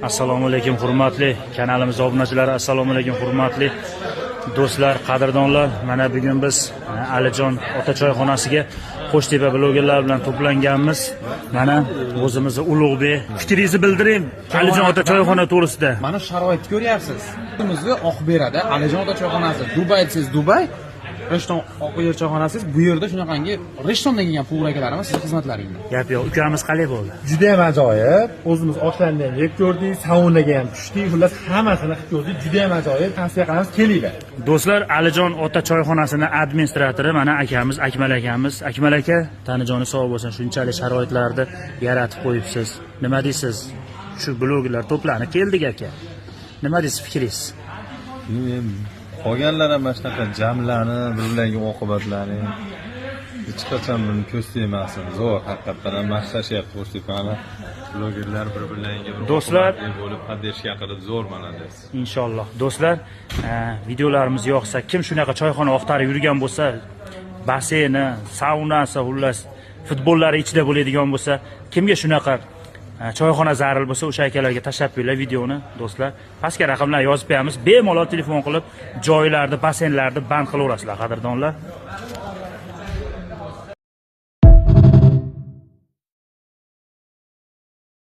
Assalomu alaykum hurmatli kanalimiz obunachilari, assalomu alaykum hurmatli do'stlar, qadrdonlar. Mana bugun biz Alijon ota choyxonasiga Qo'shtepa blogerlar bilan to'planganmiz. Mana o'zimizni Ulug'bek, fikringizni bildiring Alijon ota choyxona to'g'risida. Mana sharoitni ko'ryapsiz. O'zimizni Oqberada Alijon ota choyxonasi, Dubay desiz Dubay, Rishton Oqber choyxonasiz, bu yerda shunaqangi Rishtondan kelgan puvlakalarimiz siz xizmatlaringizda. Gap yo'q, ukamiz qalay bo'ldi? Juda ham ajoyib. O'zimiz oshlarni ham yeb ko'rdik, saunaga ham tushdik. Xullas hammasini qilib ko'rdik. Juda ham ajoyib. Tavsiya qilamiz, kelinglar. Do'stlar, Alijon ota choyxonasining administratori mana akamiz, Akmal akamiz. Akmal aka, tanijoni sog' bo'lsin, shunchalik sharoitlarni yaratib qo'yibsiz. Nima deysiz? Shu blogerlar to'planib keldik aka. Nima deysiz fikringiz? Qolganlar ham mana shunaqa jamlanib, bir-birlariga oqibatlaning hech qachon buni ko'z tegmasin. Zo'r, haqiqatan maqtashyapti Qo'shtepani. Blogerlar bir-birlariga Do'stlar bo'lib qadrishga qilib zo'r mana desiz. Inshaalloh. Do'stlar, videolarimiz yoqsa, kim shunaqa choyxona oqtarib yurgan bo'lsa, basseyni, saunasi, xullas, futbollari ichida bo'ladigan bo'lsa, kimga shunaqa choyxona zarur bo'lsa, o'sha akalarga tashlab qo'yinglar videoni, do'stlar. Pastga raqamlar yozib qo'yamiz. Bemalol telefon qilib, joylarni, basseynlarni band qilaverasizlar, qadrdonlar.